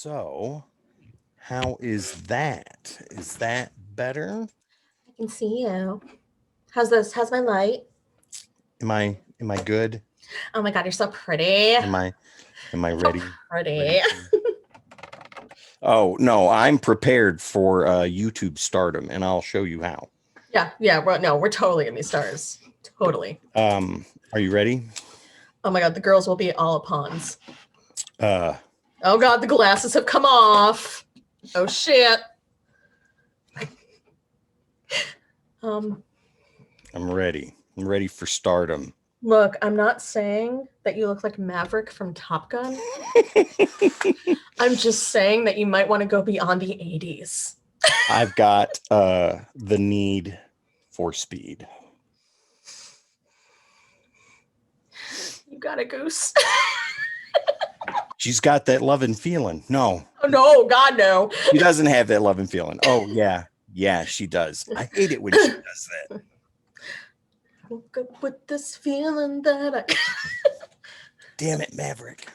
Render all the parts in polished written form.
So, how is that? Is that better? I can see you. How's this? How's my light? Am I good? Oh my god, you're so pretty. Am I You're so ready? Ready pretty. to? Oh, no, I'm prepared for YouTube stardom and I'll show you how. Yeah, we're totally gonna be stars. Totally. Are you ready? Oh my god, the girls will be all pawns. Uh Oh god, the glasses have come off. Oh shit. I'm ready. I'm ready for stardom. Look, I'm not saying that you look like Maverick from Top Gun. I'm just saying that you might want to go beyond the 80s. I've got the need for speed. You got a goose. She's got that loving feeling. No. Oh no, god no. She doesn't have that loving feeling. Oh yeah. Yeah, she does. I hate it when she does that. I woke up with this feeling that I Damn it, Maverick.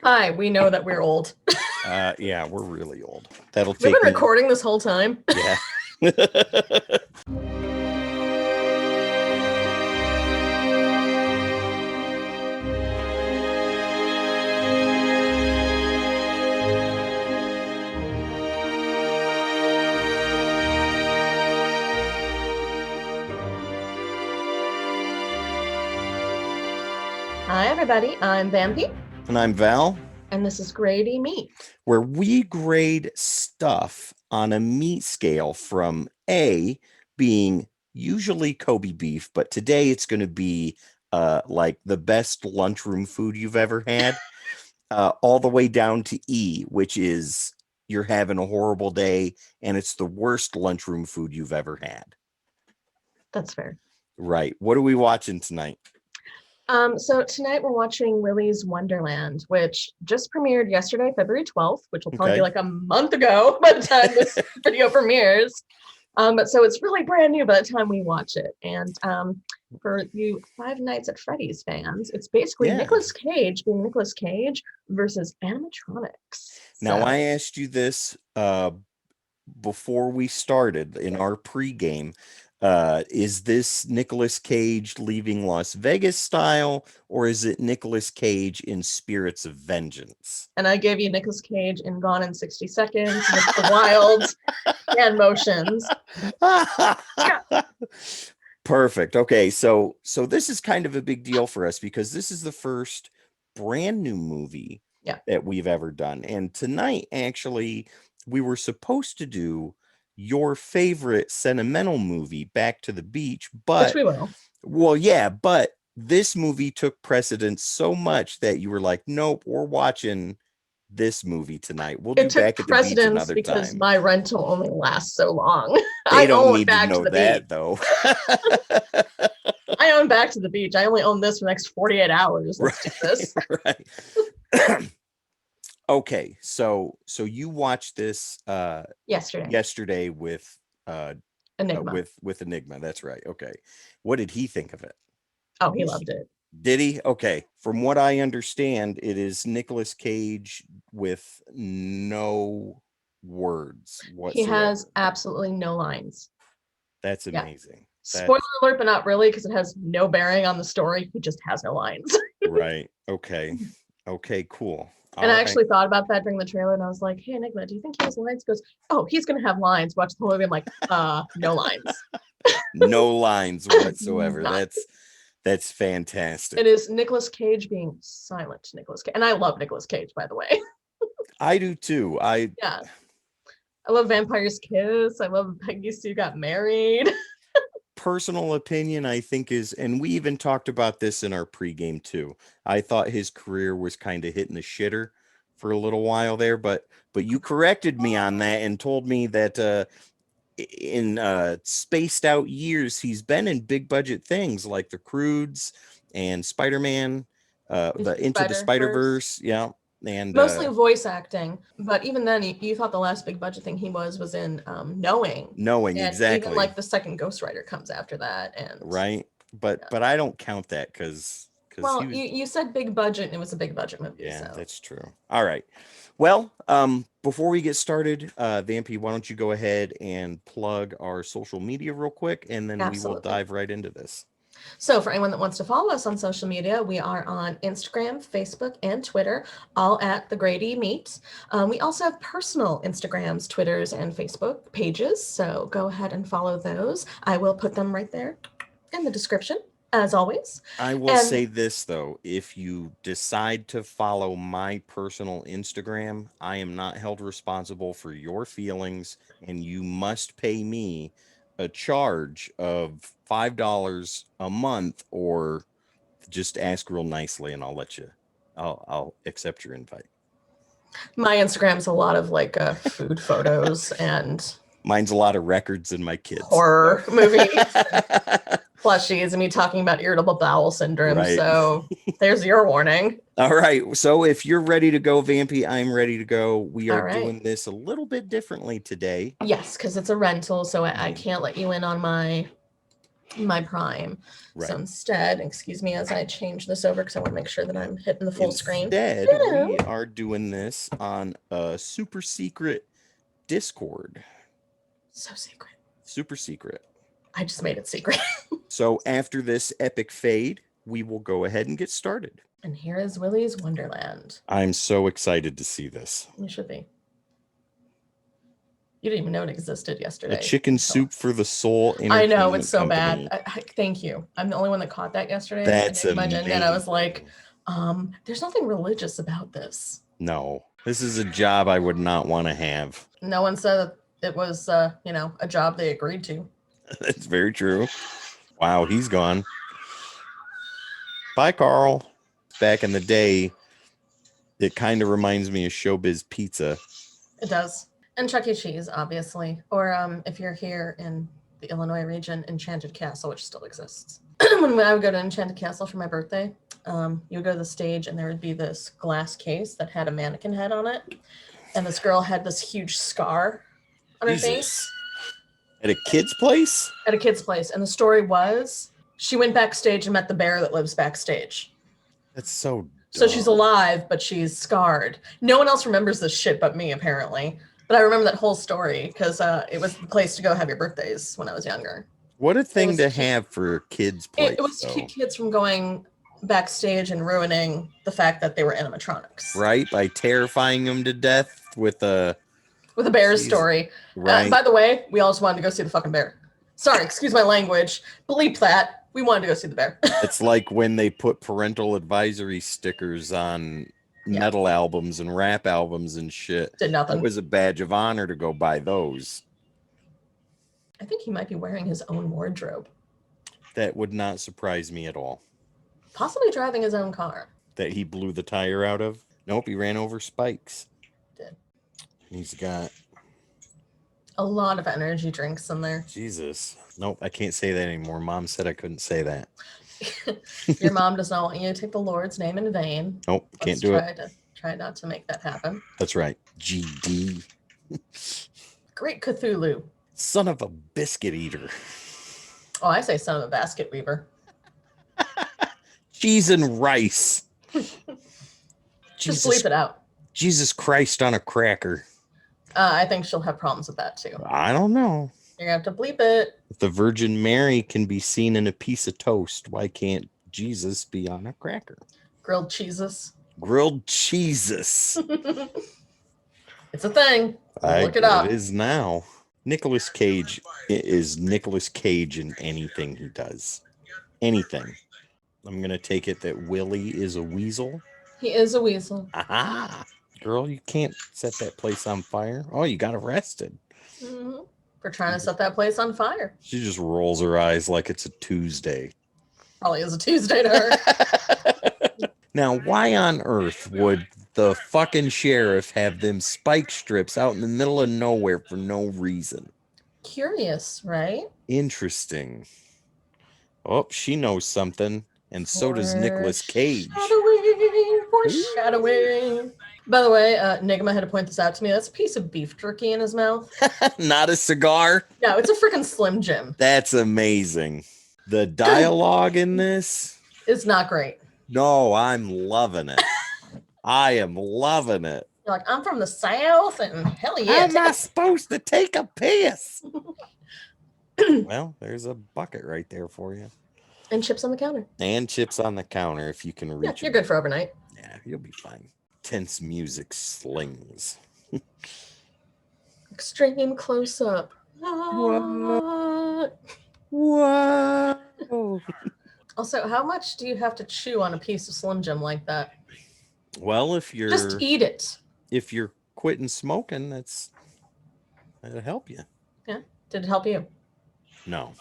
Hi, we know that we're old. Yeah, we're really old. That'll We've take been recording this whole time. Yeah. Hi everybody, I'm Vampy. And I'm Val. And this is Grady Meat, where we grade stuff on a meat scale from A being usually Kobe beef, but today it's going to be like the best lunchroom food you've ever had, all the way down to E, which is you're having a horrible day and it's the worst lunchroom food you've ever had. That's fair. Right. What are we watching tonight? So tonight we're watching Willy's Wonderland, which just premiered yesterday, February 12th, which will probably be like a month ago by the time this video premieres. But so it's really brand new by the time we watch it. And for you Five Nights at Freddy's fans, it's basically Nicolas Cage being Nicolas Cage versus animatronics. Now, I asked you this before we started in our pregame. Is this Nicolas Cage leaving Las Vegas style, or is it Nicolas Cage in Spirits of Vengeance? And I gave you Nicolas Cage in Gone in 60 Seconds with the wild hand motions. Perfect. Okay, so this is kind of a big deal for us because this is the first brand new movie that we've ever done. And tonight, actually, we were supposed to do your favorite sentimental movie, Back to the Beach, but which we will. Well, yeah, but this movie took precedence so much that you were like, nope, we're watching this movie tonight. We'll do Back at the Beach another because time. my rental only lasts so long. They don't need to know that, though. I own Back to the Beach. I only own this for the next 48 hours. Let's do this. Right. Okay, so you watched this yesterday with Enigma. With Enigma. That's right. Okay. What did he think of it? Oh, he loved it. Did he? Okay. From what I understand, it is Nicolas Cage with no words whatsoever. He has absolutely no lines. That's amazing. Spoiler alert, but not really, because it has no bearing on the story. He just has no lines. Right. Okay. Okay, cool. And I actually thought about that during the trailer, and I was like, hey, Enigma, do you think he has lines? He goes, oh, he's going to have lines. Watch the whole movie. I'm like, no lines. No lines whatsoever. That's fantastic. It is Nicolas Cage being silent Nicolas Cage. And I love Nicolas Cage, by the way. I do too. I love Vampire's Kiss. I love Peggy Sue Got Married. Personal opinion, I think, is, and we even talked about this in our pregame too. I thought his career was kind of hitting the shitter for a little while there, but you corrected me on that and told me that in spaced out years he's been in big budget things like The Croods and Spider-Man, the Into the Spider-Verse, and mostly voice acting. But even then, you thought the last big budget thing he was in Knowing. And exactly. Even like the second Ghost Rider comes after that, and right. But I don't count that because Well, you said big budget, and it was a big budget movie. Yeah, so. that's true. All right. Well, before we get started, Vampy, why don't you go ahead and plug our social media real quick, and then we will dive right into this. So for anyone that wants to follow us on social media, we are on Instagram, Facebook, and Twitter, all at The Grady Meet. We also have personal Instagrams, Twitters, and Facebook pages, so go ahead and follow those. I will put them right there in the description, as always. I will say this, though. If you decide to follow my personal Instagram, I am not held responsible for your feelings, and you must pay me a charge of $5 a month, or just ask real nicely and I'll accept your invite. My Instagram's a lot of like food photos, and mine's a lot of records and my kids horror movies, plushies, and me talking about irritable bowel syndrome. Right. So there's your warning. All right. So if you're ready to go, Vampy, I'm ready to go. We are doing this a little bit differently today. Yes, because it's a rental, so I can't let you in on my Prime. Right. So instead, excuse me as I change this over because I want to make sure that I'm hitting the full screen. Instead, we are doing this on a super secret Discord. So secret. Super secret. I just made it secret. So after this epic fade, we will go ahead and get started. And here is Willy's Wonderland. I'm so excited to see this. You should be. You didn't even know it existed yesterday. A chicken soup for the soul. I know, it's so bad. Thank you. I'm the only one that caught that yesterday. That's amazing. And I was like, there's nothing religious about this. No, this is a job I would not want to have. No one said that it was, a job they agreed to. That's very true. Wow, he's gone. Bye, Carl. Back in the day, it kind of reminds me of Showbiz Pizza. It does. And Chuck E. Cheese, obviously. Or if you're here in the Illinois region, Enchanted Castle, which still exists. When I would go to Enchanted Castle for my birthday, you would go to the stage and there would be this glass case that had a mannequin head on it. And this girl had this huge scar on her face. At a kid's place? At a kid's place. And the story was she went backstage and met the bear that lives backstage. That's so dumb. So she's alive, but she's scarred. No one else remembers this shit but me, apparently. But I remember that whole story because it was the place to go have your birthdays when I was younger. What a thing to have for a kid's place. It was to keep kids from going backstage and ruining the fact that they were animatronics. Right, by terrifying them to death with a bear's story. Right. By the way, we all just wanted to go see the fucking bear. Sorry, excuse my language. Bleep that. We wanted to go see the bear. It's like when they put parental advisory stickers on metal albums and rap albums and shit. Did nothing. It was a badge of honor to go buy those. I think he might be wearing his own wardrobe. That would not surprise me at all. Possibly driving his own car. That he blew the tire out of? Nope, he ran over spikes. Did. He's got a lot of energy drinks in there. Jesus. Nope, I can't say that anymore. Mom said I couldn't say that. Your mom does not want you to take the Lord's name in vain. Nope, can't do it. Try not to make that happen. That's right. GD. Great Cthulhu. Son of a biscuit eater. Oh, I say son of a basket weaver. Cheese and rice. Just sleep it out. Jesus Christ on a cracker. I think she'll have problems with that too. I don't know. You're going to have to bleep it. If the Virgin Mary can be seen in a piece of toast, why can't Jesus be on a cracker? Grilled cheeses. Grilled cheeses. It's a thing. Look it up. It is now. Nicolas Cage is Nicolas Cage in anything he does. Anything. I'm going to take it that Willy is a weasel. He is a weasel. Aha. Girl, you can't set that place on fire. Oh, you got arrested. Mm-hmm. For trying to set that place on fire. She just rolls her eyes like it's a Tuesday. Probably is a Tuesday to her. Now, why on earth would the fucking sheriff have them spike strips out in the middle of nowhere for no reason? Curious, right? Interesting. Oh, she knows something. And so does Nicolas Cage. Foreshadowing. By the way, Nigma had to point this out to me. That's a piece of beef jerky in his mouth. Not a cigar? No, it's a freaking Slim Jim. That's amazing. The dialogue in this is not great. No, I'm loving it. I am loving it. You're like, I'm from the South, and hell yeah. How am I supposed to take a piss? Well, there's a bucket right there for you. And chips on the counter. And chips on the counter if you can reach you're good for overnight. Yeah, you'll be fine. Tense music slings. Extreme close up. Whoa. Also, how much do you have to chew on a piece of Slim Jim like that? Well, if you're just eat it. If you're quitting smoking, that'll help you. Yeah. Did it help you? No.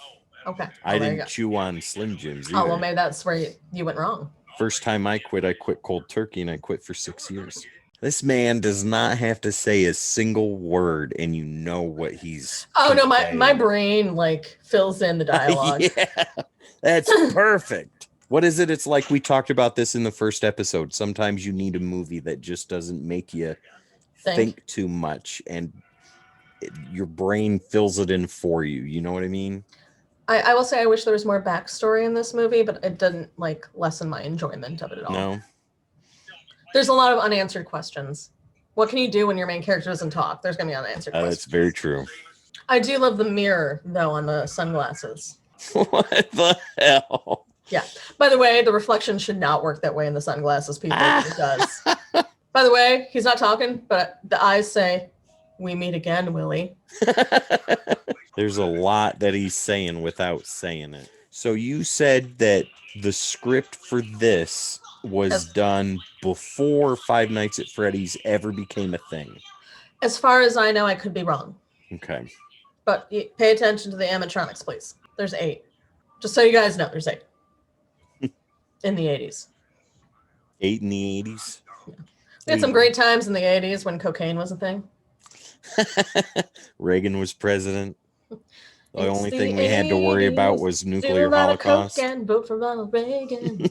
Okay. Well, I didn't chew on Slim Jims either. Oh, well, maybe that's where you went wrong. First time I quit cold turkey, and I quit for 6 years. This man does not have to say a single word, and you know what he's. Oh no, my brain like fills in the dialogue. Yeah, that's perfect. What is it? It's like we talked about this in the first episode. Sometimes you need a movie that just doesn't make you think too much, and your brain fills it in for you. You know what I mean? I will say I wish there was more backstory in this movie, but it didn't like lessen my enjoyment of it at all. No. There's a lot of unanswered questions. What can you do when your main character doesn't talk? There's going to be unanswered questions. That's very true. I do love the mirror, though, on the sunglasses. What the hell? Yeah. By the way, the reflection should not work that way in the sunglasses, people. It does. By the way, he's not talking, but the eyes say, "We meet again, Willie." There's a lot that he's saying without saying it. So you said that the script for this was done before Five Nights at Freddy's ever became a thing. As far as I know, I could be wrong. Okay. But pay attention to the animatronics, please. There's 8. Just so you guys know, there's 8. In the 80s. 8 in the 80s? Yeah. We had some great times in the 80s when cocaine was a thing. Reagan was president. The only thing we had to worry about was nuclear holocaust. And vote for Ronald Reagan.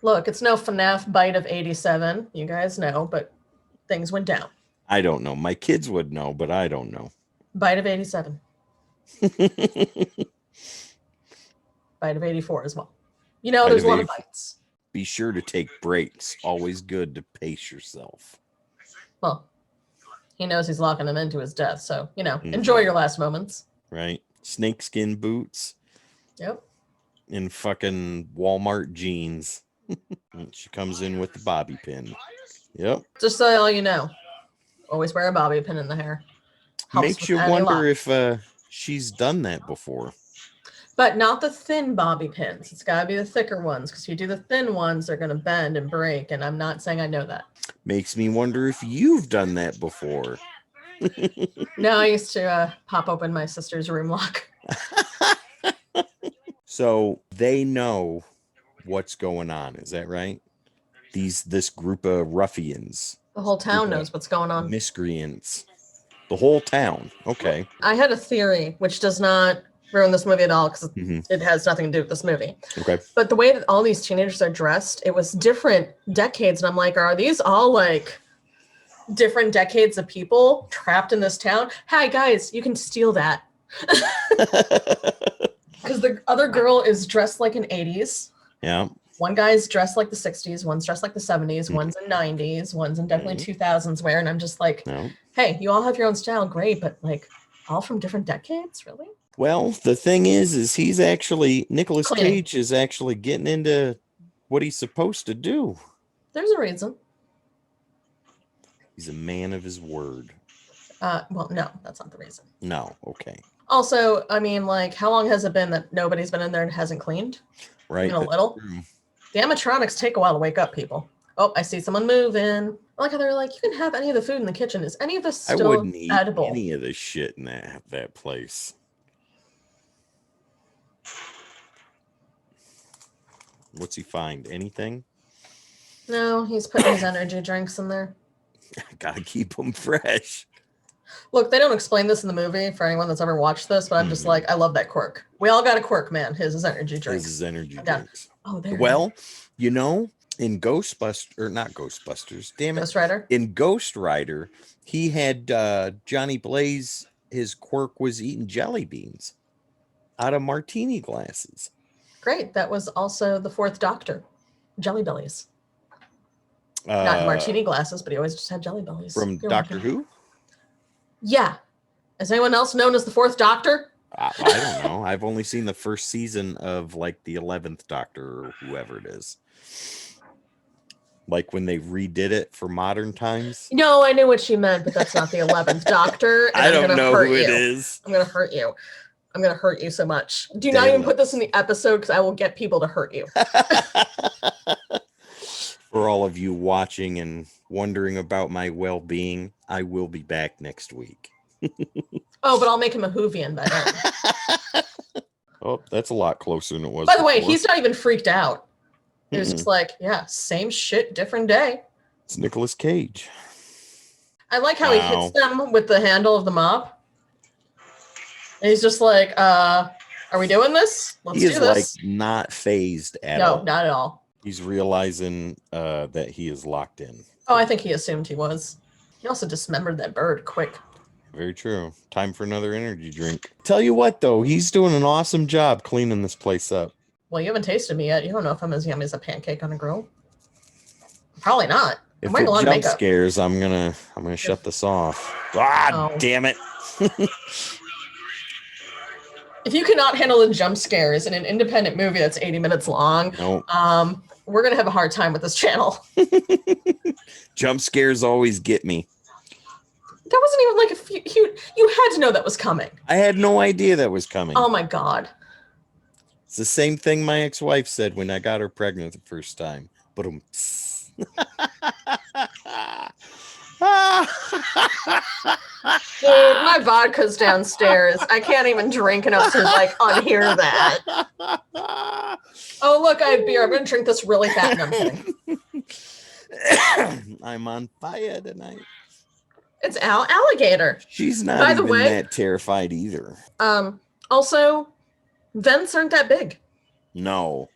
Look, it's no FNAF bite of 87. You guys know, but things went down. I don't know. My kids would know, but I don't know. Bite of 87. Bite of 84 as well. You know, there's a lot of bites. Be sure to take breaks. Always good to pace yourself. Well, he knows he's locking him into his death, so, you know, enjoy your last moments. Right? Snakeskin boots. Yep. And fucking Walmart jeans. She comes in with the bobby pin. Yep. Just so all you know, always wear a bobby pin in the hair. Makes you wonder if she's done that before. But not the thin bobby pins. It's got to be the thicker ones, because if you do the thin ones, they're going to bend and break, and I'm not saying I know that. Makes me wonder if you've done that before. No, I used to pop open my sister's room lock. So they know what's going on. Is that right? This group of ruffians. The whole town knows what's going on. Miscreants. The whole town. Okay. I had a theory, which does not ruin this movie at all, because it has nothing to do with this movie. Okay. But the way that all these teenagers are dressed, it was different decades. And I'm like, are these all like different decades of people trapped in this town? Hi, guys, you can steal that. Because the other girl is dressed like an 80s. Yeah. One guy's dressed like the 60s, one's dressed like the 70s, one's in 90s, one's in definitely 2000s wear. And I'm just like, hey, you all have your own style, great, but like all from different decades, really? Well, the thing is he's actually, Nicolas Cage is actually getting into what he's supposed to do. There's a reason. He's a man of his word. Well, no, that's not the reason. No, okay. Also, I mean, like, how long has it been that nobody's been in there and hasn't cleaned? Right. Even a little. The animatronics take a while to wake up, people. Oh, I see someone moving. I like how they're like, you can have any of the food in the kitchen. Is any of this still edible? I wouldn't eat any of the shit in that place. What's he find? Anything? No, he's putting his energy drinks in there. Gotta keep them fresh. Look, they don't explain this in the movie for anyone that's ever watched this, but I'm just like, I love that quirk. We all got a quirk, man. His energy drinks. His energy drinks. Oh, there. Well, you know, in not Ghostbusters, damn it. Ghost Rider? In Ghost Rider, he had Johnny Blaze, his quirk was eating jelly beans out of martini glasses. Great. That was also the Fourth Doctor. Jelly bellies. Not martini glasses, but he always just had jelly bellies. From Doctor Who? Yeah. Is anyone else known as the Fourth Doctor? I don't know. I've only seen the first season of like the 11th Doctor or whoever it is. Like when they redid it for modern times. No, I knew what she meant, but that's not the 11th Doctor. I don't know who it is. I'm going to hurt you. I'm going to hurt you so much. Do not even put this in the episode because I will get people to hurt you. For all of you watching and wondering about my well-being, I will be back next week. Oh, but I'll make him a Whovian by then. Oh, that's a lot closer than it was. By the way, he's not even freaked out. He was just like, yeah, same shit, different day. It's Nicolas Cage. I like how he hits them with the handle of the mop. And he's just like, are we doing this? Let's do this. He is like not phased at all. No, not at all. He's realizing that he is locked in. Oh, I think he assumed he was. He also dismembered that bird quick. Very true. Time for another energy drink. Tell you what, though, he's doing an awesome job cleaning this place up. Well, you haven't tasted me yet. You don't know if I'm as yummy as a pancake on a grill. Probably not. If it jump scares, I'm gonna shut this off. Damn it! If you cannot handle the jump scares in an independent movie that's 80 minutes long, we're gonna have a hard time with this channel. Jump scares always get me. That wasn't even like a few. You had to know that was coming. I had no idea that was coming. Oh my God. It's the same thing my ex-wife said when I got her pregnant the first time. But Dude, my vodka's downstairs. I can't even drink enough to like unhear that. Oh, look, I have beer. I'm going to drink this really fast. No, I'm kidding. I'm on fire tonight. It's alligator. She's not even that terrified either. Also, vents aren't that big. No.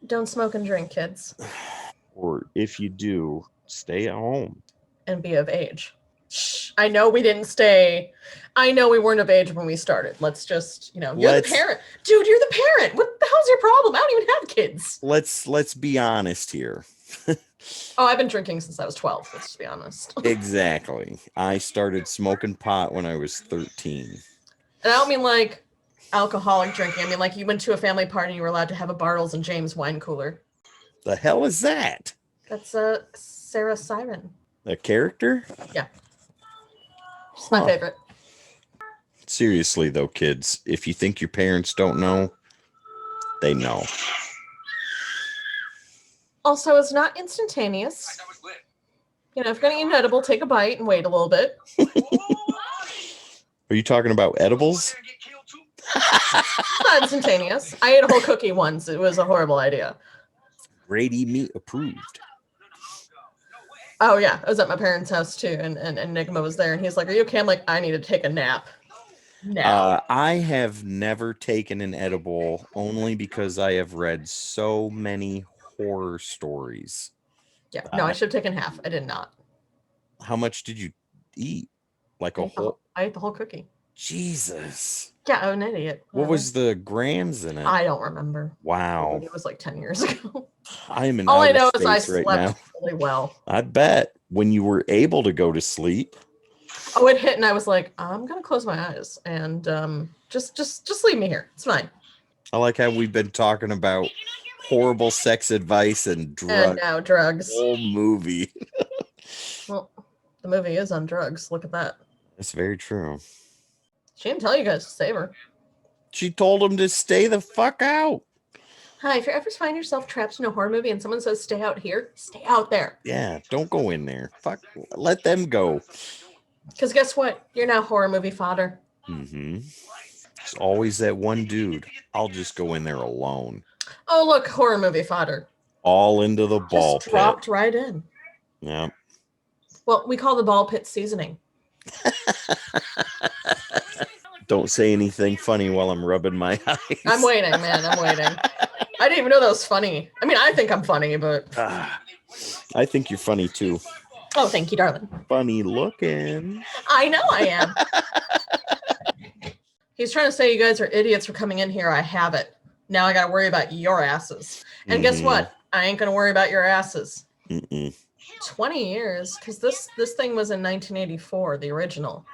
Don't smoke and drink, kids. Or if you do, stay at home. And be of age. Shh. I know we didn't stay. I know we weren't of age when we started. Let's just, you're the parent. Dude, you're the parent. What the hell's your problem? I don't even have kids. Let's be honest here. Oh, I've been drinking since I was 12, let's just be honest. Exactly. I started smoking pot when I was 13. And I don't mean like alcoholic drinking. I mean like you went to a family party and you were allowed to have a Bartles and James wine cooler. The hell is that? That's Sarah Siren. A character? Yeah. It's my favorite. Seriously though, kids, if you think your parents don't know, they know. Also, it's not instantaneous. If you're going to eat an edible, take a bite and wait a little bit. Are you talking about edibles? Not instantaneous. I ate a whole cookie once. It was a horrible idea. Grady meat approved. Oh, yeah. I was at my parents' house, too, and Enigma was there, and he's like, are you okay? I'm like, I need to take a nap. No. I have never taken an edible only because I have read so many horror stories. Yeah, no, I should have taken half. I did not. How much did you eat? Like a whole? I ate the whole cookie. Jesus. Yeah, I'm an idiot. What was the grams in it? I don't remember. Wow. It was like 10 years ago. I'm in all I know is I right slept now. really well. I bet when you were able to go to sleep. Oh, it hit, and I was like, I'm gonna close my eyes and just leave me here. It's fine. I like how we've been talking about horrible sex advice and drugs. And now drugs. Whole movie. Well, the movie is on drugs. Look at that. That's very true. She didn't tell you guys to save her. She told him to stay the fuck out. Hi, if you ever find yourself trapped in a horror movie and someone says stay out here, stay out there. Yeah, don't go in there. Fuck, let them go. Because guess what? You're now horror movie fodder. Mm-hmm. There's always that one dude. I'll just go in there alone. Oh, look, horror movie fodder. All into the ball pit. Dropped right in. Yeah. Well, we call the ball pit seasoning. Don't say anything funny while I'm rubbing my eyes. I'm waiting, man. I'm waiting. I didn't even know that was funny. I mean, I think I'm funny, but... I think you're funny, too. Oh, thank you, darling. Funny looking. I know I am. He's trying to say you guys are idiots for coming in here. I have it. Now I got to worry about your asses. And guess what? I ain't gonna worry about your asses. Mm-mm. 20 years, because this thing was in 1984, the original.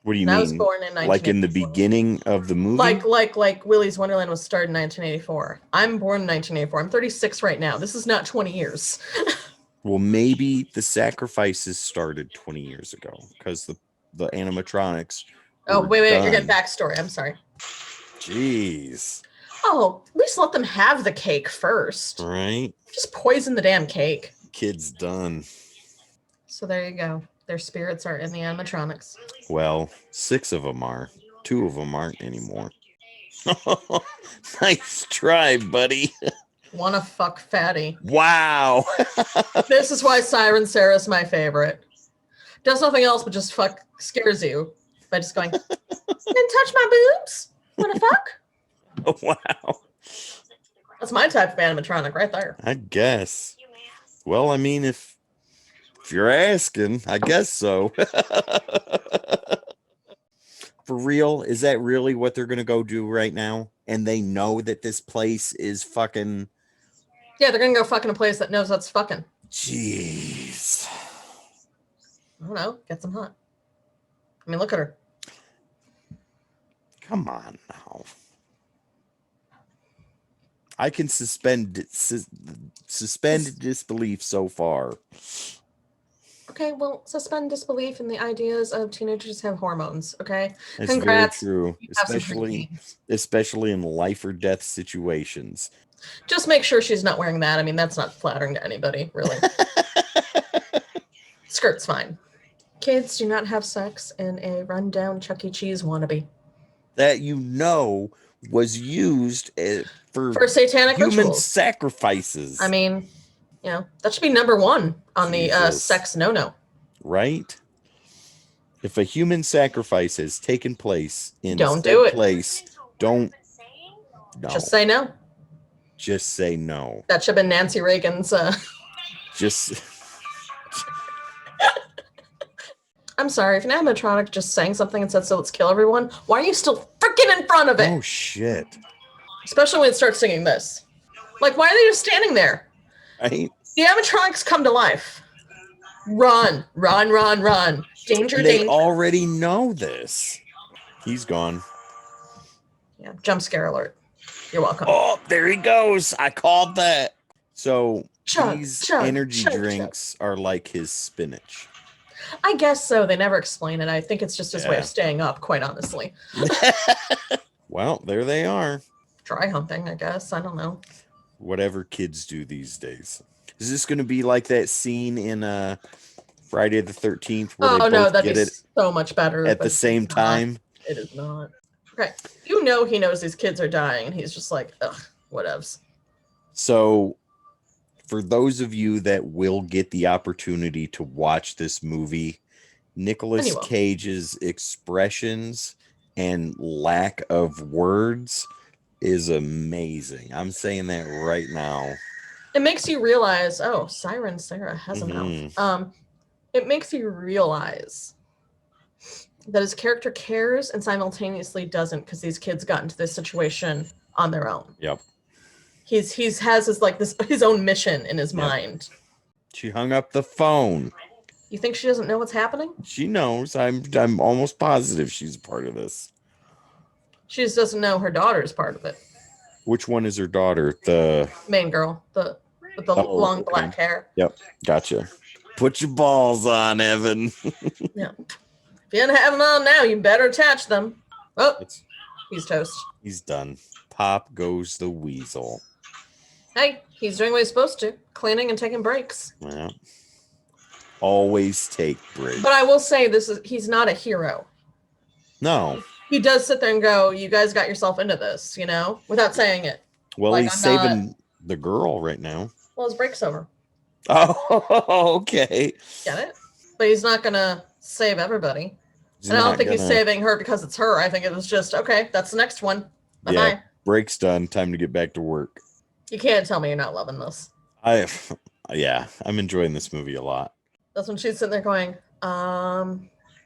What do you And mean? I was born in 1984. Like in the beginning of the movie? Like Willy's Wonderland was started in 1984. I'm born in 1984. I'm 36 right now. This is not 20 years. Well, maybe the sacrifices started 20 years ago because the animatronics. Oh, wait, done. you're getting backstory. I'm sorry. Jeez. Oh, at least let them have the cake first. Right? Just poison the damn cake. Kid's done. So there you go. Their spirits are in the animatronics. Well, 6 of them are. 2 of them aren't anymore. Nice try, buddy. Wanna fuck fatty. Wow. This is why Siren Sarah's my favorite. Does nothing else but just fuck scares you by just going, "Didn't touch my boobs? Wanna fuck?" Wow. That's my type of animatronic right there. I guess. Well, I mean, if you're asking, I guess so. For real, is that really what they're gonna go do right now? And they know that this place is fucking. Yeah, they're gonna go fuck in a place that knows that's fucking. Jeez. I don't know. Get some hot. I mean, look at her. Come on now. I can suspend disbelief so far. Okay, well, suspend disbelief in the ideas of teenagers have hormones. Okay, That's congrats. very true, You have some especially in life or death situations. Just make sure she's not wearing that. I mean, that's not flattering to anybody, really. Skirt's fine. Kids do not have sex in a rundown Chuck E. Cheese wannabe. That was used for satanic human rituals. Sacrifices. I mean, that should be number 1 on the sex no-no. Right? If a human sacrifice has taken place in don't do it. place, don't. No. Just say no. Just say no. That should have been Nancy Reagan's. Just. I'm sorry, if an animatronic just sang something and said, "So let's kill everyone," why are you still freaking in front of it? Oh, shit. Especially when it starts singing this. Like, why are they just standing there? Right? The animatronics come to life. Run, run, run, run. Danger, They danger. already know this. He's gone. Yeah, jump scare alert. You're welcome. Oh, there he goes. I called that. So these energy chug. drinks are like his spinach. I guess so. They never explain it. I think it's just his way of staying up, quite honestly. Well, there they are. Dry humping, I guess. I don't know. Whatever kids do these days. Is this going to be like that scene in Friday the 13th where they both that'd get be it so much better at the same time? It is not. Okay. He knows these kids are dying, and he's just like, ugh, whatevs. So, for those of you that will get the opportunity to watch this movie, Nicolas Cage's expressions and lack of words is amazing. I'm saying that right now. It makes you realize, Siren Sarah has a mouth. It makes you realize that his character cares and simultaneously doesn't, because these kids got into this situation on their own. Yep. He has his own mission in his mind. She hung up the phone. You think she doesn't know what's happening? She knows. I'm almost positive she's a part of this. She just doesn't know her daughter is part of it. Which one is her daughter? The main girl, with the long black hair. Yep, gotcha. Put your balls on, Evan. Yeah. If you didn't have them on now, you better attach them. Oh, he's toast. He's done. Pop goes the weasel. Hey, he's doing what he's supposed to, cleaning and taking breaks. Yeah. Always take breaks. But I will say he's not a hero. No. He does sit there and go, "You guys got yourself into this," without saying it. Well, he's saving the girl right now. Well, his break's over. Oh, okay. Get it? But he's not going to save everybody. And I don't think he's saving her because it's her. I think it was just, okay, that's the next one. Bye-bye. Yeah, break's done. Time to get back to work. You can't tell me you're not loving this. I'm enjoying this movie a lot. That's when she's sitting there going,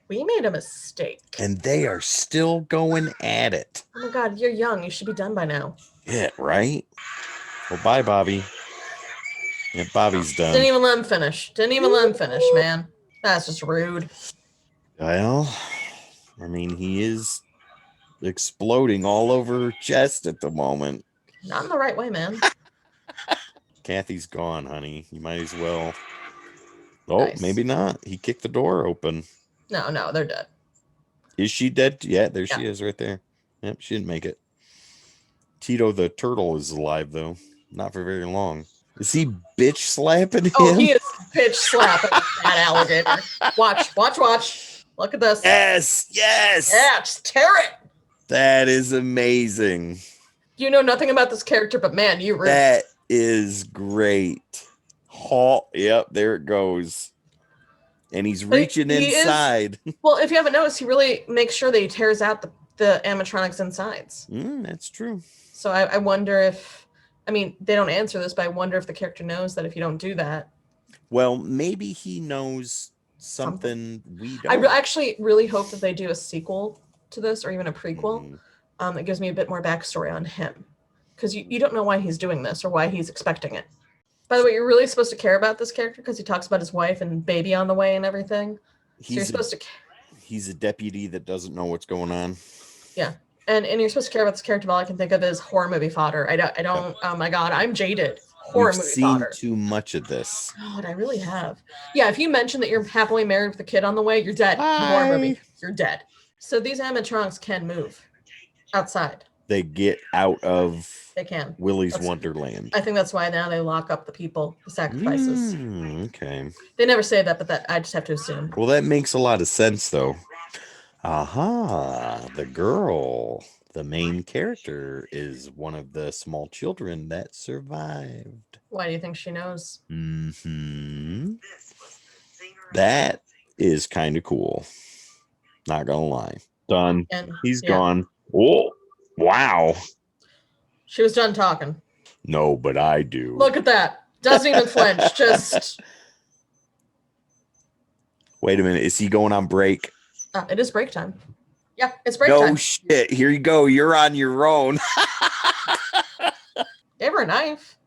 we made a mistake. And they are still going at it. Oh my God, you're young. You should be done by now. Yeah, right? Well, bye, Bobby. Yeah, Bobby's done. Didn't even let him finish. Man. That's just rude. Well, I mean, he is exploding all over her chest at the moment. Not in the right way, man. Kathy's gone, honey. You might as well. Oh, Nice. maybe not. He kicked the door open. No, they're dead. Is she dead? Yeah, there she is right there. Yep, she didn't make it. Tito the turtle is alive, though. Not for very long. Is he bitch slapping him? Oh, he is bitch slapping that alligator. Watch. Look at this. Yes. Yeah, just tear it. That is amazing. You know nothing about this character, but man, you rude. That is great. Yep, there it goes. And he's reaching inside. Well, if you haven't noticed, he really makes sure that he tears out the animatronics insides. That's true. So I wonder if, I mean, they don't answer this, but I wonder if the character knows that if you don't do that. Well, maybe he knows something we don't. I actually really hope that they do a sequel to this or even a prequel. That gives me a bit more backstory on him. Because you don't know why he's doing this or why he's expecting it. By the way, you're really supposed to care about this character because he talks about his wife and baby on the way and everything. So you're supposed to. He's a deputy that doesn't know what's going on. Yeah, and you're supposed to care about this character. But all I can think of is horror movie fodder. I don't. Oh my god, I'm jaded. Horror movie fodder. We've seen too much of this. God, I really have. Yeah, if you mention that you're happily married with a kid on the way, you're dead. Horror movie, you're dead. So these animatronics can move outside. They get out of. They can. Willy's Wonderland. I think that's why now they lock up the people, the sacrifices. Okay. They never say that, but that I just have to assume. Well, that makes a lot of sense, though. Aha! The girl, the main character, is one of the small children that survived. Why do you think she knows? That is kind of cool. Not gonna lie. Done. And he's gone. Oh, wow. She was done talking. No, but I do. Look at that. Doesn't even flinch. Just. Wait a minute. Is he going on break? It is break time. Yeah, it's break time. No shit. Here you go. You're on your own. Gave her a knife.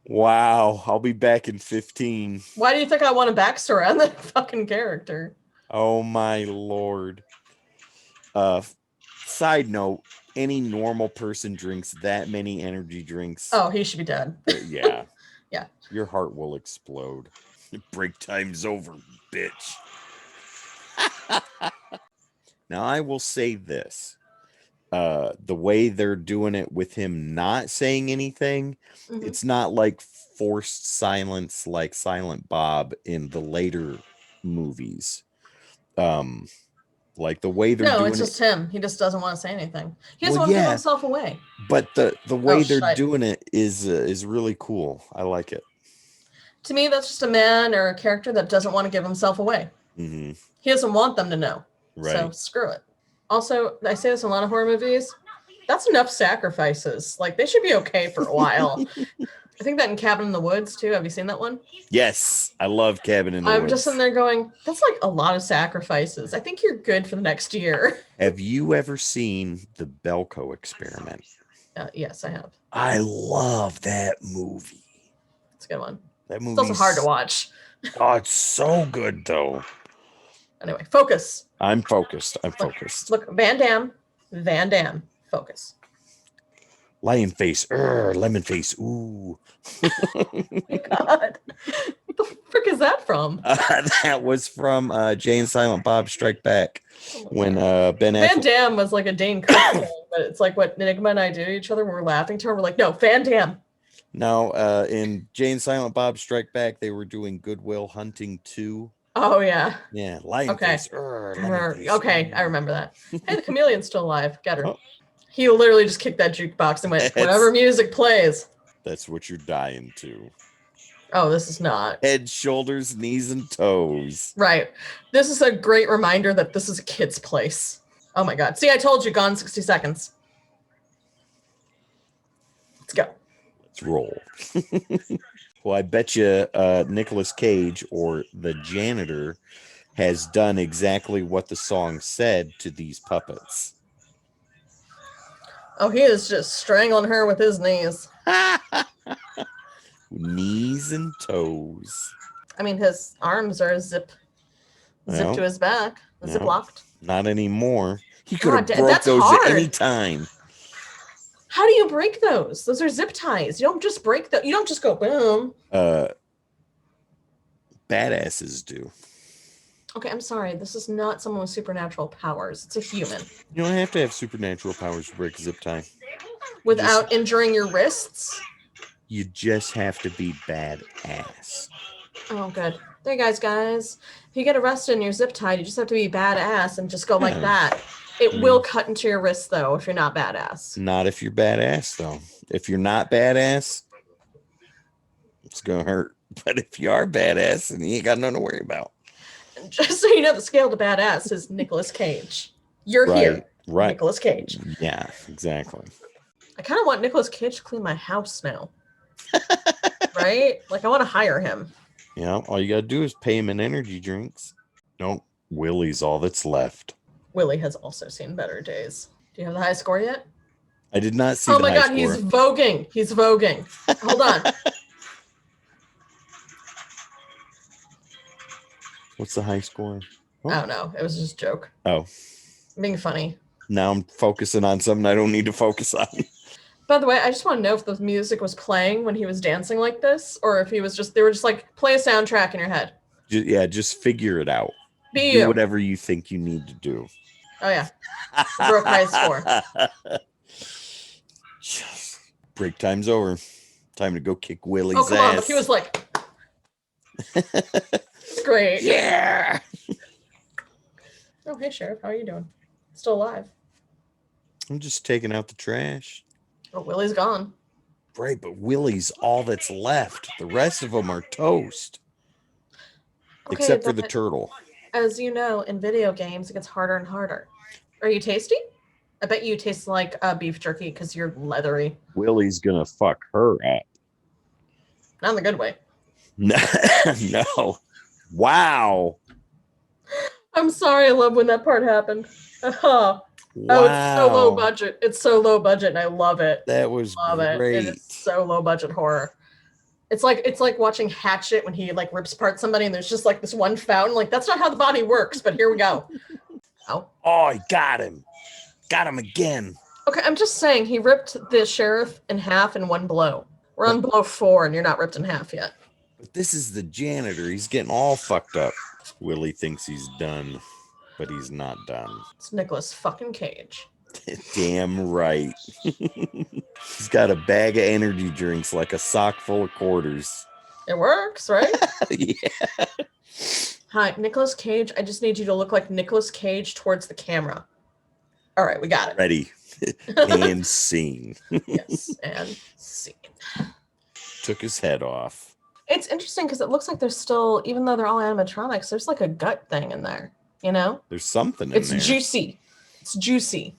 Wow. I'll be back in 15. Why do you think I want a backstory on that fucking character? Oh, my Lord. Side note. Any normal person drinks that many energy drinks. Oh, he should be dead. Yeah. Yeah. Your heart will explode. Break time's over, bitch. Now, I will say this. The way they're doing it with him not saying anything, it's not like forced silence like Silent Bob in the later movies. Like the way they're doing it. No, it's just him. He just doesn't want to say anything. He doesn't want to give himself away. But the way they're doing it is really cool. I like it. To me, that's just a man or a character that doesn't want to give himself away. He doesn't want them to know. Right. So screw it. Also, I say this in a lot of horror movies. That's enough sacrifices. Like, they should be okay for a while. I think that in Cabin in the Woods, too. Have you seen that one? Yes. I love Cabin in the Woods. I'm just in there going, that's like a lot of sacrifices. I think you're good for the next year. Have you ever seen The Belko Experiment? Yes, I have. I love that movie. It's a good one. That movie. It's also hard to watch. Oh, it's so good, though. Anyway, focus. I'm focused. Focused. Look, Van Damme. Focus. Lion face. Lemon face. Ooh. Oh my God. What the frick is that from? That was from Jay and Silent Bob Strike Back. When Van Damme was like a Dane Cook thing, but it's like what Enigma and I do to each other when we're laughing to her. We're like, no, Van Damme. No, in Jay and Silent Bob Strike Back, they were doing Goodwill Hunting 2. Oh, yeah. Yeah, Lion face. Okay, I remember that. Hey, the chameleon's still alive. Get her. Oh. He literally just kicked that jukebox and went, whatever music plays. That's what you're dying to. Oh, this is not. Head, shoulders, knees, and toes. Right. This is a great reminder that this is a kid's place. Oh, my God. See, I told you, gone 60 seconds. Let's go. Let's roll. Well, I bet you Nicolas Cage or the janitor has done exactly what the song said to these puppets. Oh, he is just strangling her with his knees. Knees and toes. I mean, his arms are zipped to his back. Zip locked. Not anymore. He could have broke that's those hard. at any time. How do you break those? Those are zip ties. You don't just break them. You don't just go boom. Badasses do. Okay, I'm sorry. This is not someone with supernatural powers. It's a human. You don't have to have supernatural powers to break a zip tie. Without injuring your wrists? You just have to be badass. Oh, good. There you guys. If you get arrested and you're zip tied, you just have to be badass and just go like that. It will cut into your wrist, though, if you're not badass. Not if you're badass, though. If you're not badass, it's going to hurt. But if you are badass, then you ain't got nothing to worry about. And just so you know, the scale to badass is Nicolas Cage. You're here. Right. Nicolas Cage. Yeah, exactly. I kind of want Nicolas Cage to clean my house now. Right? Like, I want to hire him. Yeah, all you got to do is pay him in energy drinks. Nope. Willy's all that's left. Willy has also seen better days. Do you have the high score yet? I did not see the high score. Oh my God, he's voguing. He's voguing. Hold on. What's the high score? Oh. I don't know. It was just a joke. Oh. I'm being funny. Now I'm focusing on something I don't need to focus on. By the way, I just want to know if the music was playing when he was dancing like this, or if he was just, they were just like, play a soundtrack in your head. Just figure it out. Do whatever you think you need to do. Oh, yeah. Broke high score. Break time's over. Time to go kick Willy's ass. Oh, come on. He was like... It's great. Yeah. Oh, hey, Sheriff. How are you doing? Still alive? I'm just taking out the trash. Oh, Willy's gone. Right, but Willy's all that's left. The rest of them are toast. Okay, except for the turtle. As you know, in video games, it gets harder and harder. Are you tasty? I bet you taste like beef jerky because you're leathery. Willy's gonna fuck her up. Not in the good way. No. No. Wow. I'm sorry. I love when that part happened. Wow. Oh, it's so low budget. It's so low budget, and I love it. That was great. It is so low budget horror. It's like watching Hatchet when he like rips apart somebody, and there's just like this one fountain. Like, that's not how the body works, but here we go. Oh, he got him. Got him again. Okay, I'm just saying he ripped the sheriff in half in one blow. We're on blow 4, and you're not ripped in half yet. But this is the janitor. He's getting all fucked up. Willy thinks he's done, but he's not done. It's Nicolas fucking Cage. Damn right. He's got a bag of energy drinks like a sock full of quarters. It works, right? Yeah. Hi, Nicolas Cage. I just need you to look like Nicolas Cage towards the camera. All right, we got it. Ready. And scene. Yes, and scene. Took his head off. It's interesting because it looks like there's still, even though they're all animatronics, there's like a gut thing in there, you know? There's something in there. It's juicy. It's juicy.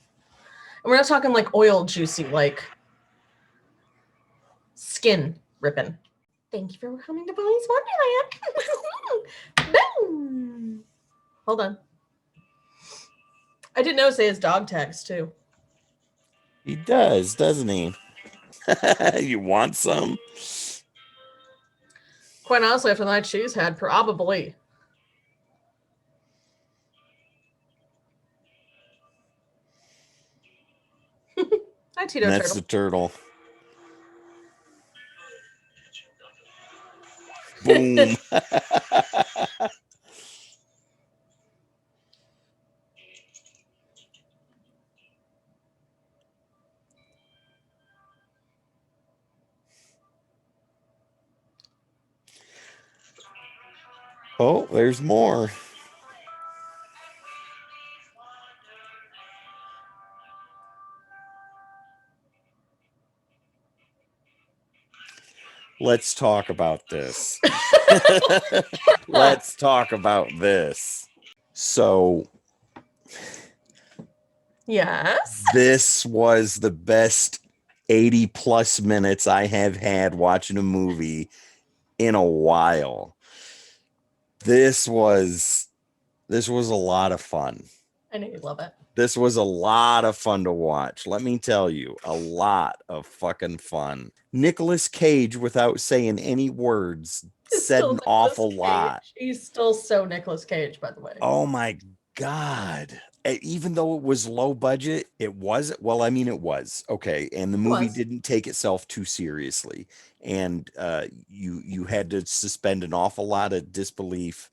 And we're not talking like oil juicy, like skin ripping. Thank you for coming to Willy's Wonderland. Boom. Hold on. I didn't notice they has dog tags too. He does, doesn't he? You want some? Quite honestly, after the night she's had, probably. Hi, Tito and that's Turtle. The turtle. Boom. Oh, there's more. Let's talk about this. Let's talk about this. So, yes, this was the best 80 plus minutes I have had watching a movie in a while. This was a lot of fun. I know you love it. This was a lot of fun to watch. Let me tell you, a lot of fucking fun. Nicolas Cage, without saying any words, It's said still an Nicolas awful lot. Cage. He's still so Nicolas Cage, by the way. Oh my God. Even though it was low budget, it was, well, I mean, it was okay. And the movie didn't take itself too seriously. And you had to suspend an awful lot of disbelief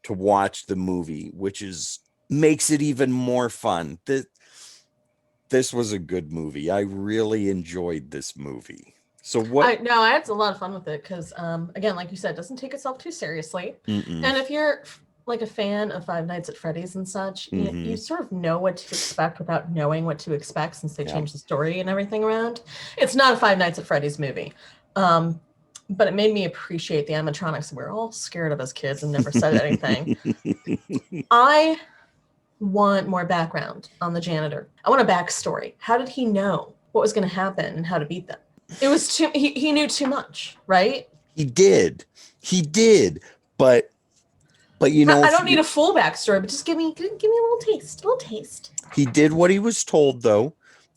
to watch the movie, which is makes it even more fun. This was a good movie. I really enjoyed this movie. So what? I had a lot of fun with it because, again, like you said, it doesn't take itself too seriously. Mm-mm. And if you're like a fan of Five Nights at Freddy's and such, you sort of know what to expect without knowing what to expect since they changed the story and everything around. It's not a Five Nights at Freddy's movie. But it made me appreciate the animatronics. We were all scared of as kids and never said anything. I want more background on the janitor. I want a backstory. How did he know what was going to happen and how to beat them? It was too. He knew too much, right? He did, but you know, I don't need a full backstory, but just give me a little taste. He did what he was told, though,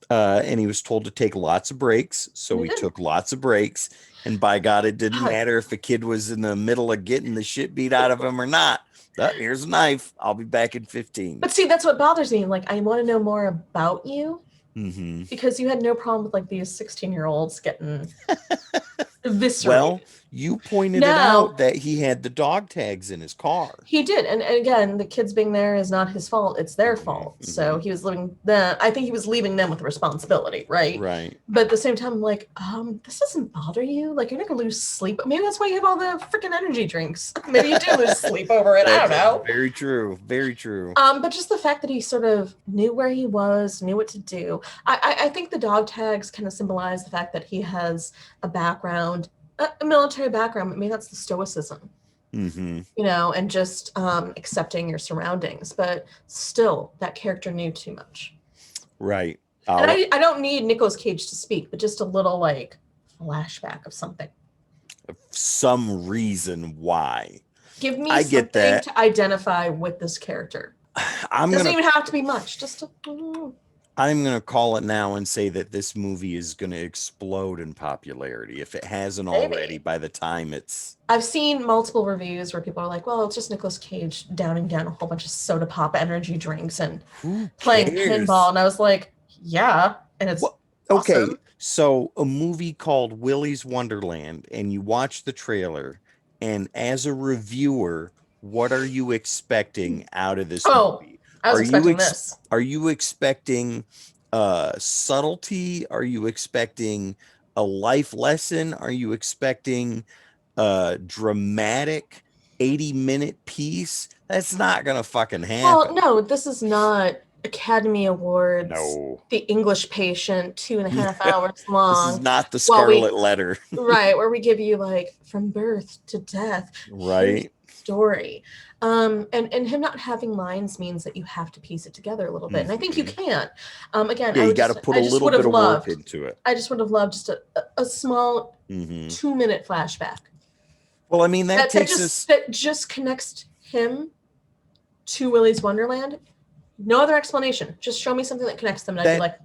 and he was told to take lots of breaks. So he took lots of breaks, and by God, it didn't matter if a kid was in the middle of getting the shit beat out of him or not. Here's a knife. I'll be back in 15. But see, that's what bothers me. Like, I want to know more about you. Mm-hmm. Because you had no problem with like these 16-year-olds getting eviscerated. Well, you pointed it out that he had the dog tags in his car. He did, and again, the kids being there is not his fault; it's their fault. So he was leaving them. I think he was leaving them with the responsibility, right? Right. But at the same time, I'm like, this doesn't bother you. Like, you're not gonna lose sleep. Maybe that's why you have all the freaking energy drinks. Maybe you do lose sleep over it. I don't know. Very true. Very true. But just the fact that he sort of knew where he was, knew what to do. I think the dog tags kind of symbolize the fact that he has a background, a military background. Maybe that's the stoicism. Mm-hmm. You know, and just accepting your surroundings. But still, that character knew too much. Right. And I don't need Nicolas Cage to speak, but just a little like flashback of something. Some reason why. Give me something to identify with this character. Doesn't even have to be much. Just I'm going to call it now and say that this movie is going to explode in popularity if it hasn't already by the time it's... I've seen multiple reviews where people are like, well, it's just Nicolas Cage downing down a whole bunch of soda pop energy drinks and playing pinball. And I was like, yeah. And it's okay. Awesome. So a movie called Willy's Wonderland, and you watch the trailer, and as a reviewer, what are you expecting out of this movie? I was expecting this. Are you expecting subtlety? Are you expecting a life lesson? Are you expecting a dramatic 80-minute piece? That's not gonna fucking happen. Well, no, this is not Academy Awards. No. The English Patient, 2.5 hours long. This is not the Scarlet Letter. Right, where we give you like from birth to death. Right. Story. And him not having lines means that you have to piece it together a little bit. And I think you can. Again, you got to put a little bit of work into it. I just would have loved just a small 2-minute flashback. Well, I mean, that just connects him to Willy's Wonderland. No other explanation. Just show me something that connects them, and I'd be like,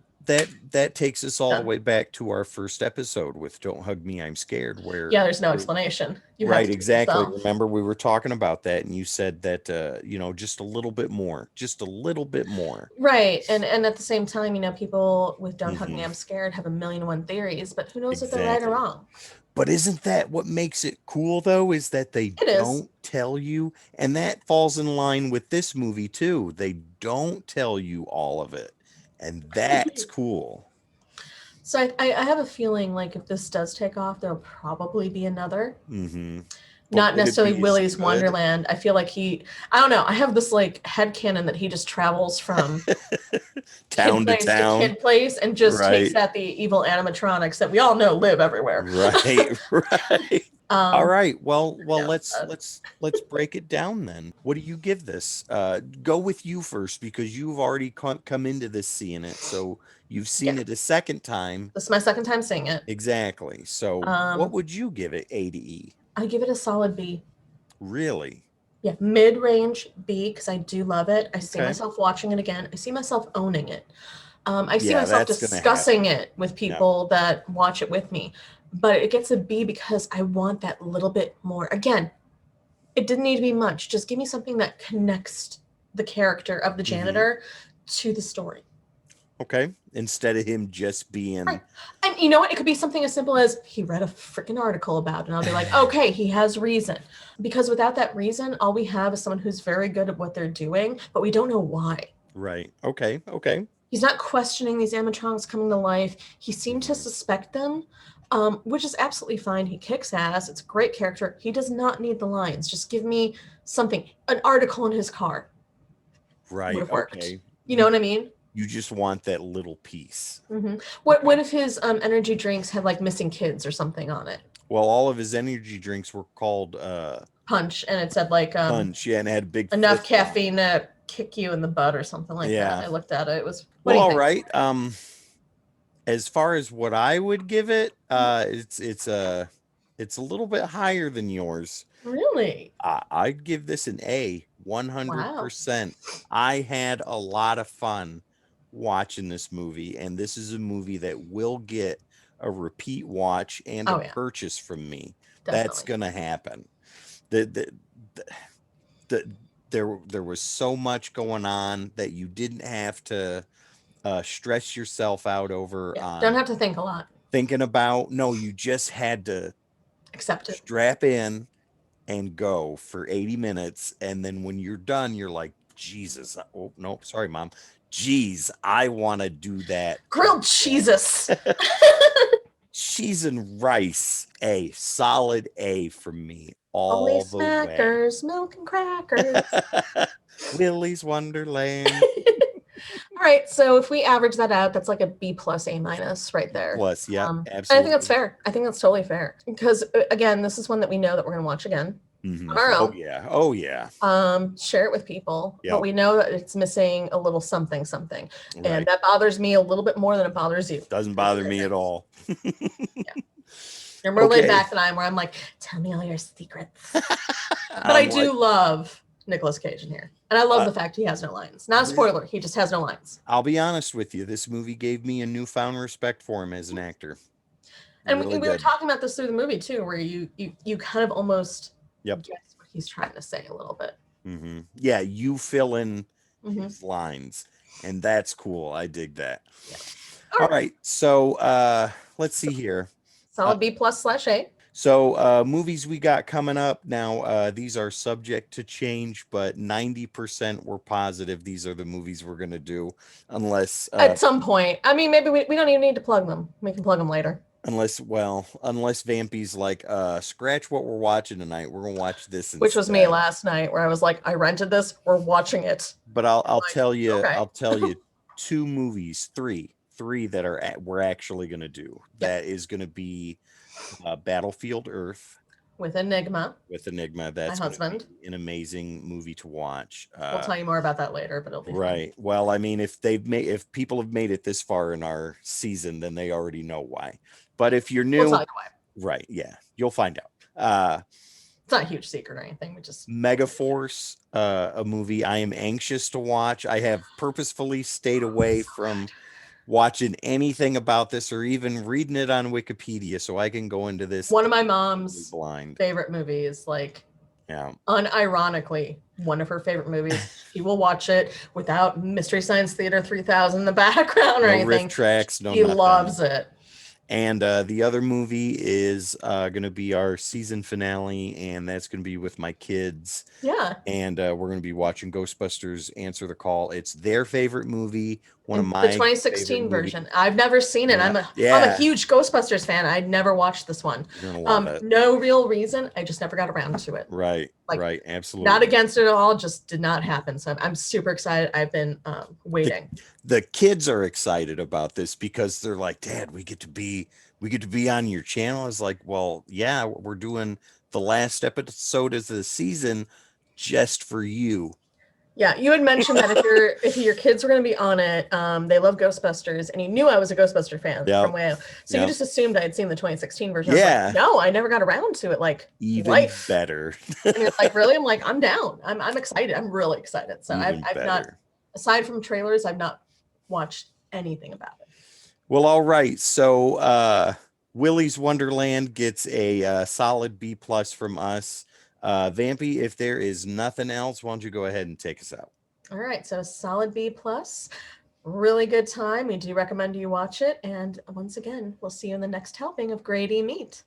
that takes us all the way back to our first episode with "Don't Hug Me, I'm Scared," where there's no explanation. Right, exactly. Remember, we were talking about that, and you said that just a little bit more, Right, and at the same time, people with "Don't Hug Me, I'm Scared" have 1,000,001 theories, but who knows if they're right or wrong. But isn't that what makes it cool, though, is that they don't tell you? And that falls in line with this movie, too. They don't tell you all of it. And that's cool. So I have a feeling like if this does take off, there'll probably be another. Not necessarily Willy's Wonderland. I feel like I don't know. I have this like headcanon that he just travels from town to town, kid place, and just takes out the evil animatronics that we all know live everywhere. Right. All right. Well, let's break it down then. What do you give this? Go with you first, because you've already come into this seeing it, so you've seen it a second time. This is my second time seeing it. Exactly. So, what would you give it, A to E? I give it a solid B. Really? Yeah, mid-range B, because I do love it. I see Okay. myself watching it again. I see myself owning it. I see Yeah, myself that's gonna happen. discussing it with Yeah. people that watch it with me. But it gets a B because I want that little bit more. Again, it didn't need to be much. Just give me something that connects the character of the janitor to the story. Okay. Instead of him just being Right. And you know what? It could be something as simple as he read a freaking article about it, and I'll be like, okay, he has reason. Because without that reason, all we have is someone who's very good at what they're doing, but we don't know why. right. Okay. Okay. He's not questioning these animatronics coming to life. He seemed to suspect them, which is absolutely fine. He kicks ass. It's a great character. He does not need the lines. Just give me something, an article in his car would Right. have worked. Okay. You know what I mean? You just want that little piece. What if his energy drinks had like missing kids or something on it? Well, all of his energy drinks were called Punch, and it said like punch. Yeah, and it had a big enough fist on it. caffeine to kick you in the butt or something like that. Yeah. I looked at it. It was Well, what do you all think? right. As far as what I would give it, it's a little bit higher than yours. Really? I'd give this an A, Wow. 100%. I had a lot of fun watching this movie, and this is a movie that will get a repeat watch and Oh a yeah, purchase from me. That's definitely. gonna happen. The there was so much going on that you didn't have to stress yourself out over Yeah, don't on have to think a lot. thinking about. No, you just had to Accept it. strap in and go for 80 minutes. And then when you're done, you're like, Jesus. Oh, no, sorry, Mom. Geez, I want to do that. Grilled cheeses. Cheese and rice, A, solid A for me Only all the way. Smackers, milk and crackers. Willy's Wonderland. All right, so if we average that out, that's like a B plus A minus right there. Plus, yeah, And I absolutely. think that's fair. I think that's totally fair because again, this is one that we know that we're going to watch again on our Oh own. yeah. Oh yeah. Share it with people, Yep. but we know that it's missing a little something, Right. and that bothers me a little bit more than it bothers you. Doesn't bother me at all. You're more laid Okay. back than I am, where I'm like, tell me all your secrets. But I'm I do like, love Nicolas Cage in here, and I love the fact he has no lines. Not a spoiler; he just has no lines. I'll be honest with you. This movie gave me a newfound respect for him as an actor. And Really we were did. talking about this through the movie too, where you kind of almost Yep. guess what he's trying to say a little bit. Yeah, you fill in his lines, and that's cool. I dig that. Yeah. All right, so let's see here. Solid B plus / A. So movies we got coming up now. These are subject to change, but 90% were positive. These are the movies we're gonna do, unless At some point. I mean, maybe we don't even need to plug them. We can plug them later. unless Vampy's like, scratch what we're watching tonight. We're gonna watch this instead. Which was me last night, where I was like, I rented this. We're watching it. But I'll tell you, okay. I'll tell you, three that we're actually gonna do. Yep. That is gonna be Battlefield Earth with Enigma. That's my husband. An amazing movie to watch. We'll tell you more about that later, but it'll be right. Fun. Well, I mean, if people have made it this far in our season, then they already know why. But if you're new, we'll tell you why. Right? Yeah, you'll find out. It's not a huge secret or anything. We just Megaforce, a movie I am anxious to watch. I have purposefully stayed away from watching anything about this or even reading it on Wikipedia so I can go into this. One of my mom's favorite movies, like, yeah, unironically, one of her favorite movies. She will watch it without Mystery Science Theater 3000 in the background or anything. Riff tracks, no She loves it. And the other movie is going to be our season finale, and that's going to be with my kids. Yeah. And we're going to be watching Ghostbusters Answer the Call. It's their favorite movie. One of my the 2016 version. I've never seen it. Yeah. I'm a huge Ghostbusters fan. I'd never watched this one. You're gonna love it. No real reason. I just never got around to it. Right. Right. Absolutely. Not against it at all. Just did not happen. So I'm super excited. I've been waiting. The kids are excited about this because they're like, Dad, we get to be on your channel. It's like, well, yeah, we're doing the last episode of the season just for you. Yeah, you had mentioned that if your kids were going to be on it, they love Ghostbusters, and you knew I was a Ghostbuster fan from way out. So you just assumed I had seen the 2016 version. Yeah. I was like, no, I never got around to it. Like even life. better. And you're like, really? I'm like, I'm down. I'm excited. I'm really excited. So I've not, aside from trailers, I've not watched anything about it. Well, all right. So Willy's Wonderland gets a solid B+ from us. Vampy, if there is nothing else, why don't you go ahead and take us out? All right, so solid B+. Really good time. We do recommend you watch it. And once again, we'll see you in the next helping of Grady Meat.